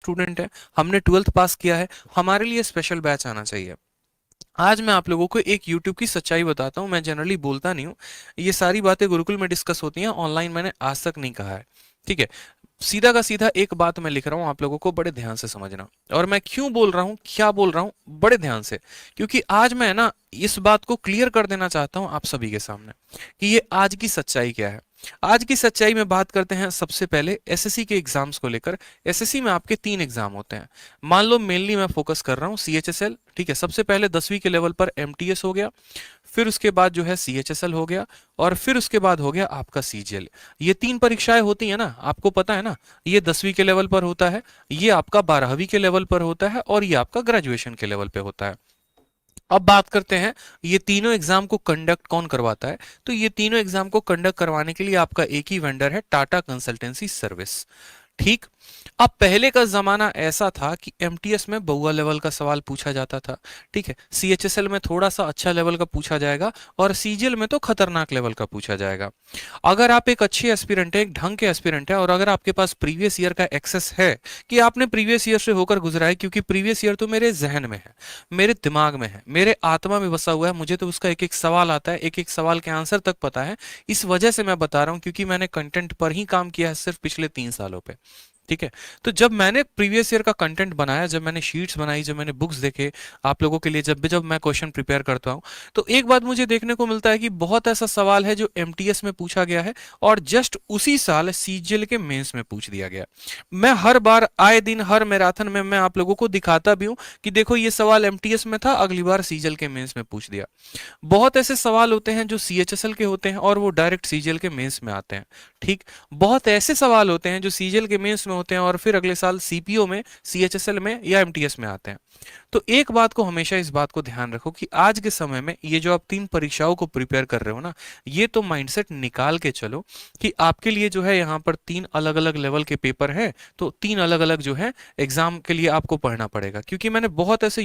Student हैं, हमने 12th पास किया है, हमारे लिए स्पेशल बैच आना चाहिए। आज मैं आप लोगों को एक YouTube की सच्चाई बताता हूँ। मैं जनरली बोलता नहीं हूँ, ये सारी बातें गुरुकुल में डिस्कस होती हैं, ऑनलाइन मैंने आज तक नहीं कहा है। ठीक है, सीधा का सीधा एक बात मैं लिख रहा हूँ, आप लोगों को बड़े ध्यान से समझना। और मैं क्यों बोल रहा हूँ, क्या बोल रहा हूँ, बड़े ध्यान से, क्योंकि आज मैं ना इस बात को क्लियर कर देना चाहता हूँ आप सभी के सामने कि ये आज की सच्चाई क्या है। आज की सच्चाई में बात करते हैं सबसे पहले एसएससी के एग्जाम्स को लेकर। एसएससी में आपके 3 एग्जाम होते हैं। मान लो मेनली मैं फोकस कर रहा हूँ सीएचएसएल। ठीक है, सबसे पहले 10वीं के लेवल पर एमटीएस हो गया, फिर उसके बाद जो है सीएचएसएल हो गया, और फिर उसके बाद हो गया आपका सीजीएल। ये 3 परीक्षाएं होती है ना, आपको पता है ना। ये 10वीं के लेवल पर होता है, ये आपका 12वीं के लेवल पर होता है, और ये आपका ग्रेजुएशन के लेवल पे होता है। अब बात करते हैं ये तीनों एग्जाम को कंडक्ट कौन करवाता है। तो ये तीनों एग्जाम को कंडक्ट करवाने के लिए आपका एक ही वेंडर है, टाटा कंसल्टेंसी सर्विस। ठीक। अब पहले का जमाना ऐसा था कि एमटीएस में बउआ लेवल का सवाल पूछा जाता था। ठीक है, सीएचएसएल में थोड़ा सा अच्छा लेवल का पूछा जाएगा, और सीजीएल में तो खतरनाक लेवल का पूछा जाएगा। अगर आप एक अच्छे एस्पिरेंट है, एक ढंग के एस्पिरेंट है, और अगर आपके पास प्रीवियस ईयर का एक्सेस है कि आपने प्रीवियस ईयर से होकर गुजरा है, क्योंकि प्रीवियस ईयर तो मेरे जहन में है, मेरे दिमाग में है, मेरे आत्मा में बसा हुआ है, मुझे तो उसका एक एक सवाल आता है, एक एक सवाल के आंसर तक पता है। इस वजह से मैं बता रहा हूं, क्योंकि मैंने कंटेंट पर ही काम किया है सिर्फ पिछले 3 सालों पे। ठीक है, तो जब मैंने प्रीवियस ईयर का कंटेंट बनाया, जब मैंने शीट्स बनाई, जब मैंने बुक्स देखे आप लोगों के लिए, जब भी जब मैं क्वेश्चन प्रिपेयर करता हूं, तो एक बात मुझे देखने को मिलता है कि बहुत ऐसा सवाल है जो एमटीएस में पूछा गया है, और जस्ट उसी साल सीजीएल के मेंस में पूछ दिया गया। मैं हर बार आए दिन हर मैराथन में मैं आप लोगों को दिखाता भी हूं कि देखो ये सवाल एमटीएस में था, अगली बार सीजीएल के मेंस में पूछ दिया। बहुत ऐसे सवाल होते हैं जो सीएचएसएल के होते हैं, और वो डायरेक्ट सीजीएल के मेंस में आते हैं। ठीक। बहुत ऐसे सवाल होते हैं जो सीजीएल के मेंस में होते हैं, और फिर अगले साल सीपीओ में, सीएचएसएल में, या एमटीएस में आते हैं। तो एक बात को हमेशा इस बात को ध्यान रखो कि आज के समय में ये जो आप 3 परीक्षाओं को प्रिपेयर कर रहे हो ना, ये तो माइंडसेट निकाल के चलो कि आपके लिए जो है यहाँ पर 3 अलग अलग लेवल के पेपर है, तो 3 अलग अलग जो है एग्जाम के लिए आपको पढ़ना पड़ेगा। क्योंकि मैंने बहुत ऐसे